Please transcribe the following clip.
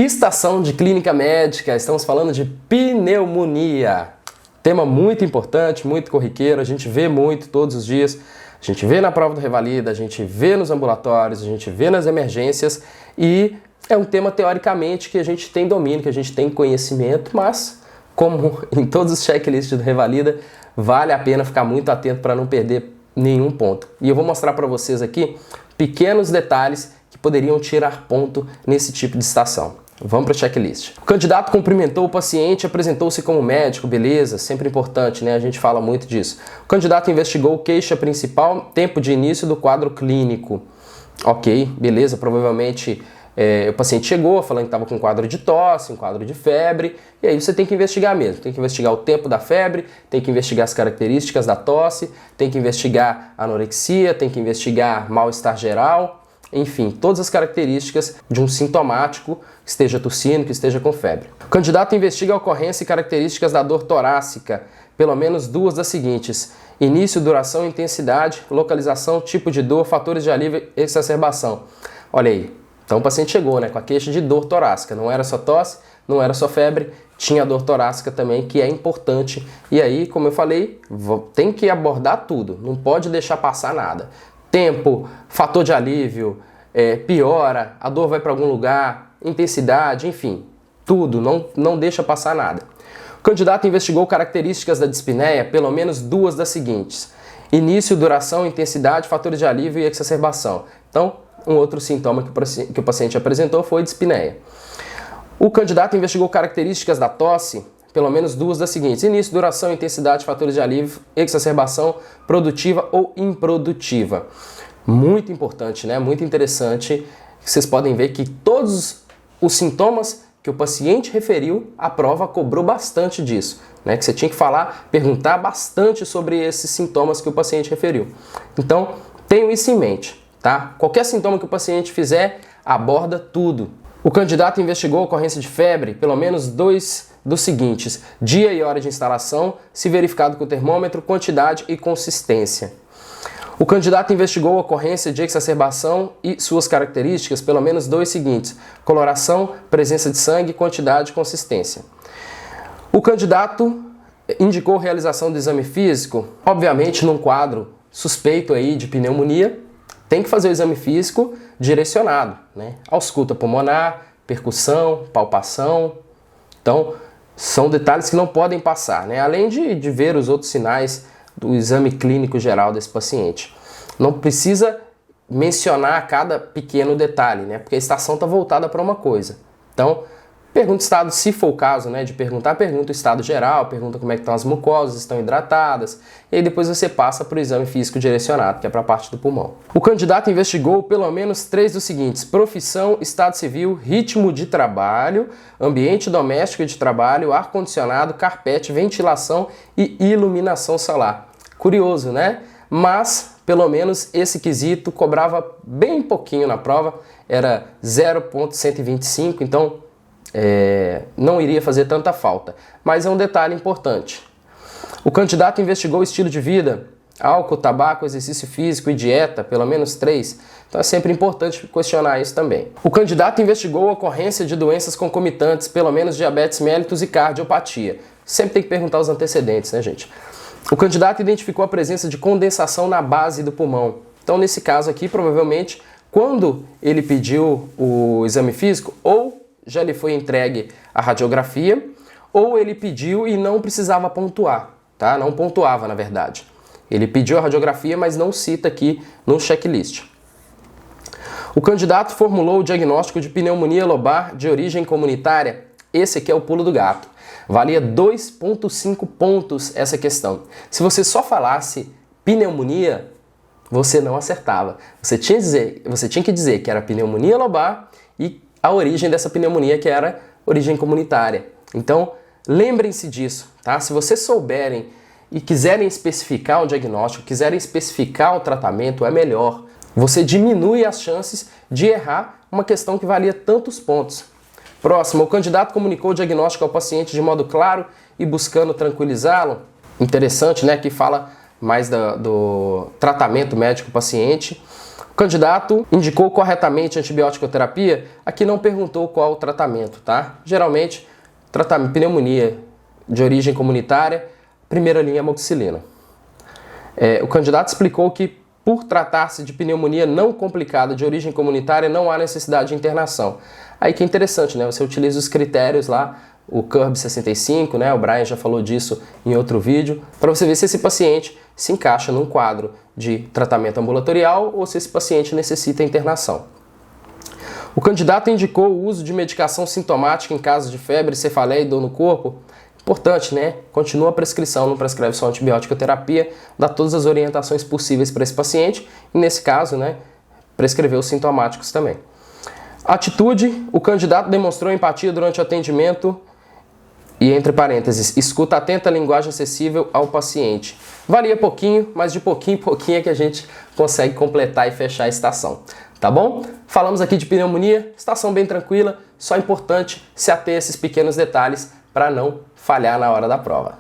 Estação de clínica médica, estamos falando de pneumonia. Tema muito importante, muito corriqueiro, a gente vê muito todos os dias. A gente vê na prova do Revalida, a gente vê nos ambulatórios, a gente vê nas emergências e é um tema teoricamente que a gente tem domínio, que a gente tem conhecimento, mas como em todos os checklists do Revalida, vale a pena ficar muito atento para não perder nenhum ponto. E eu vou mostrar para vocês aqui pequenos detalhes que poderiam tirar ponto nesse tipo de estação. Vamos para o checklist. O candidato cumprimentou o paciente, apresentou-se como médico, beleza, sempre importante, né? A gente fala muito disso. O candidato investigou queixa principal, tempo de início do quadro clínico. Ok, beleza, provavelmente o paciente chegou falando que estava com um quadro de tosse, um quadro de febre, e aí você tem que investigar mesmo. Tem que investigar o tempo da febre, tem que investigar as características da tosse, tem que investigar a anorexia, tem que investigar mal-estar geral. Enfim, todas as características de um sintomático que esteja tossindo, que esteja com febre. O candidato investiga a ocorrência e características da dor torácica, pelo menos duas das seguintes: início, duração, intensidade, localização, tipo de dor, fatores de alívio e exacerbação. Olha aí, então o paciente chegou, né, com a queixa de dor torácica, não era só tosse, não era só febre, tinha dor torácica também, que é importante. E aí, como eu falei, tem que abordar tudo, não pode deixar passar nada. Tempo, fator de alívio, piora, a dor vai para algum lugar, intensidade, enfim, tudo, não deixa passar nada. O candidato investigou características da dispneia, pelo menos duas das seguintes: início, duração, intensidade, fatores de alívio e exacerbação. Então, um outro sintoma que o paciente apresentou foi dispneia. O candidato investigou características da tosse, pelo menos duas das seguintes: início, duração, intensidade, fatores de alívio, exacerbação, produtiva ou improdutiva. Muito importante, né? Muito interessante. Vocês podem ver que todos os sintomas que o paciente referiu, a prova cobrou bastante disso, né? Que você tinha que perguntar bastante sobre esses sintomas que o paciente referiu. Então, tenham isso em mente, tá? Qualquer sintoma que o paciente fizer, aborda tudo. O candidato investigou a ocorrência de febre, pelo menos dois dos seguintes: dia e hora de instalação, se verificado com o termômetro, quantidade e consistência. O candidato investigou a ocorrência de exacerbação e suas características, pelo menos dois seguintes: coloração, presença de sangue, quantidade e consistência. O candidato indicou realização do exame físico, obviamente num quadro suspeito aí de pneumonia, tem que fazer o exame físico direcionado, né? Ausculta pulmonar, percussão, palpação. Então, são detalhes que não podem passar, né? Além de ver os outros sinais do exame clínico geral desse paciente. Não precisa mencionar cada pequeno detalhe, né? Porque a estação está voltada para uma coisa. Então, pergunta o estado, se for o caso, né, de perguntar, pergunta o estado geral, pergunta como é que estão as mucosas, estão hidratadas, e aí depois você passa para o exame físico direcionado, que é para a parte do pulmão. O candidato investigou pelo menos três dos seguintes: profissão, estado civil, ritmo de trabalho, ambiente doméstico de trabalho, ar-condicionado, carpete, ventilação e iluminação solar. Curioso, né? Mas, pelo menos, esse quesito cobrava bem pouquinho na prova, era 0,125, então não iria fazer tanta falta, mas é um detalhe importante. O candidato investigou o estilo de vida, álcool, tabaco, exercício físico e dieta, pelo menos 3, então é sempre importante questionar isso também. O candidato investigou a ocorrência de doenças concomitantes, pelo menos diabetes mellitus e cardiopatia. Sempre tem que perguntar os antecedentes, né, gente? O candidato identificou a presença de condensação na base do pulmão. Então, nesse caso aqui, provavelmente, quando ele pediu o exame físico, ou já lhe foi entregue a radiografia, ou ele pediu e não precisava pontuar, tá? Não pontuava, na verdade. Ele pediu a radiografia, mas não cita aqui no checklist. O candidato formulou o diagnóstico de pneumonia lobar de origem comunitária. Esse aqui é o pulo do gato. Valia 2,5 pontos essa questão. Se você só falasse pneumonia, você não acertava. Você tinha que dizer que era pneumonia lobar e a origem dessa pneumonia, que era origem comunitária. Então, lembrem-se disso, tá? Se vocês souberem e quiserem especificar um diagnóstico, quiserem especificar o tratamento, é melhor. Você diminui as chances de errar uma questão que valia tantos pontos. Próximo, o candidato comunicou o diagnóstico ao paciente de modo claro e buscando tranquilizá-lo. Interessante, né? Que fala mais do tratamento médico-paciente. candidato indicou corretamente antibiótico-terapia, aqui não perguntou qual o tratamento, tá? Geralmente, tratamento pneumonia de origem comunitária, primeira linha amoxicilina. O candidato explicou que, por tratar-se de pneumonia não complicada de origem comunitária, não há necessidade de internação. Aí que é interessante, né? Você utiliza os critérios lá, o CURB 65, né? O Brian já falou disso em outro vídeo, para você ver se esse paciente se encaixa num quadro de tratamento ambulatorial ou se esse paciente necessita internação. O candidato indicou o uso de medicação sintomática em caso de febre, cefaleia e dor no corpo. Importante, né? Continua a prescrição, não prescreve só antibiótico terapia, dá todas as orientações possíveis para esse paciente e, nesse caso, né, prescreveu os sintomáticos também. Atitude: o candidato demonstrou empatia durante o atendimento e, entre parênteses, escuta atenta, linguagem acessível ao paciente. Varia pouquinho, mas de pouquinho em pouquinho é que a gente consegue completar e fechar a estação. Tá bom? Falamos aqui de pneumonia, estação bem tranquila, só é importante se ater a esses pequenos detalhes para não falhar na hora da prova.